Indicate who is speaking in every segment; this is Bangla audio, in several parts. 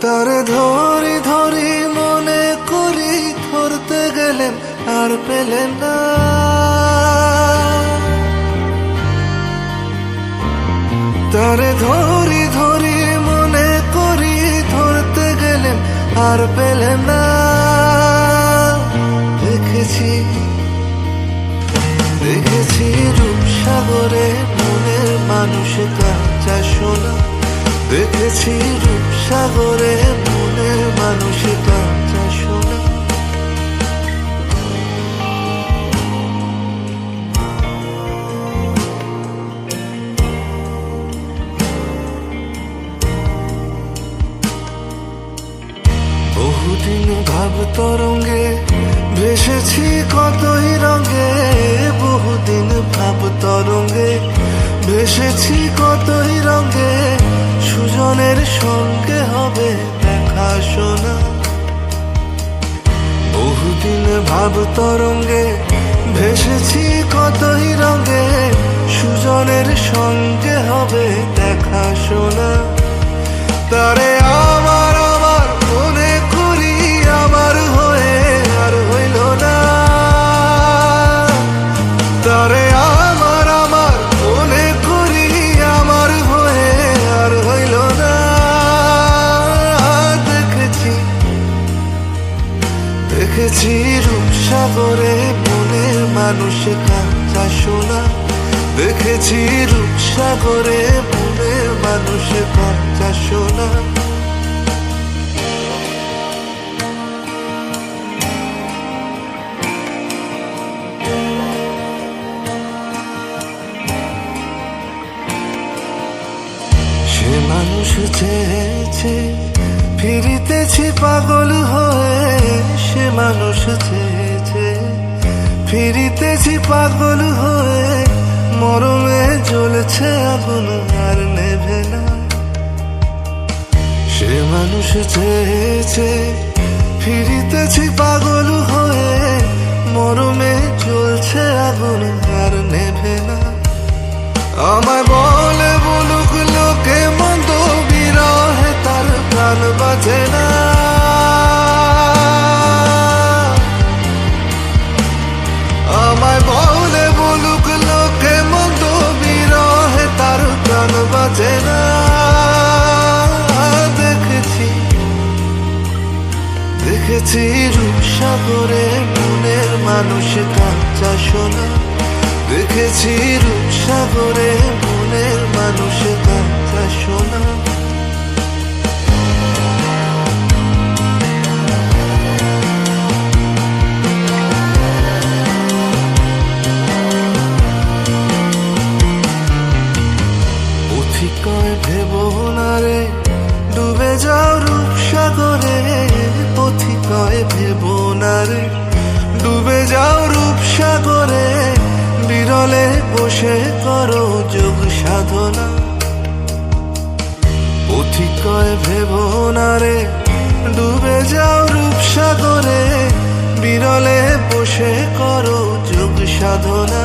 Speaker 1: তারে ধরি ধরি মনে করি, ধরতে গেলেন আর পেলেন না। তারে ধরি ধরি মনে করি, ধরতে গেলেন আর পেলেন না। দেখেছি দেখেছি রূপসাগরে মনের মানুষ কাঁচা সোনা। দেখেছি রূপসাগরে মনের মানুষ কাঁচা সোনা। বহুদিন ভাব তরঙ্গে ভেসেছি কতই রঙে। বহুদিন ভাব তরঙ্গে ভেসেছি কতই রঙে। সুজনের সঙ্গে হবে দেখা শোনা। বহুদিন ভাব তরঙ্গে ভেসেছি কতই রঙে। সুজনের সঙ্গে হবে দেখা শোনা। তারে আমার আমার মনে করি, আমার হয়ে আর হইল না। তারে আমার আমার মনে করি, আমার হয়ে আর হইল না। দেখেছি দেখেছি রূপসাগরে মনের মানুষ কাঁচা সোনা। দেখেছি রূপসাগরে মনের মানুষ কাঁচা সোনা। সে মানুষ চেয়েছে ফিরিতেছি পাগল হয়ে। সে মানুষ চেয়েছে ফিরিতেছি পাগল হয়ে। মরমে জ্বলছে আগুন আর নেভে না। সে মানুষ চেয়েছে ফিরিতেছি পাগল হয়ে। মরমে জ্বলছে আগুন আর নেভে না। আমায় বলে বলুক লোকে মন্দ, বিরহে তার প্রাণ বাজে না। আমায় বলে বলুক লোকে মন্দ, বিরহে তার প্রাণ বাজে না। দেখেছি দেখেছি রূপসাগরে মনের মানুষ কাঁচা সোনা। দেখেছি রূপসাগরে মনের মানুষ কাঁচা সোনা। পথিকয় ভেবো না রে ডুবে যাও রূপসাগরে। পথিকয় ভেবো না রে ডুবে যাও রূপসাগরে। বিরলে বসে করো যোগ সাধনা। পথিকয় ভেবো না রে ডুবে যাও রূপসাগরে। বিরলে বসে করো যোগ সাধনা।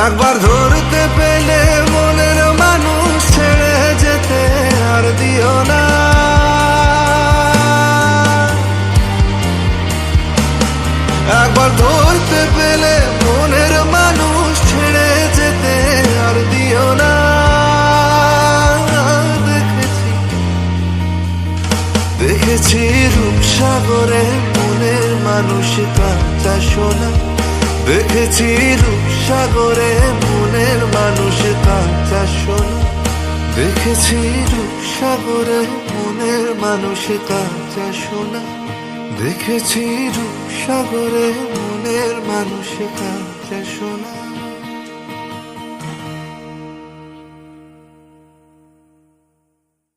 Speaker 1: একবার ধরতে পেলে মনের মানুষ ছেড়ে যেতে আর দিও না। একবার ধরতে পেলে মনের মানুষ ছেড়ে যেতে আর দিও না। দেখেছি দেখেছি রূপসাগরে মনের মানুষ কাঁচা সোনা। দেখেছি রূপসাগরে মনের মানুষ কাঁচা সোনা। দেখেছি রূপসাগরে মনের মানুষ কাঁচা সোনা। দেখেছি রূপসাগরে মনের মানুষ কাঁচা সোনা।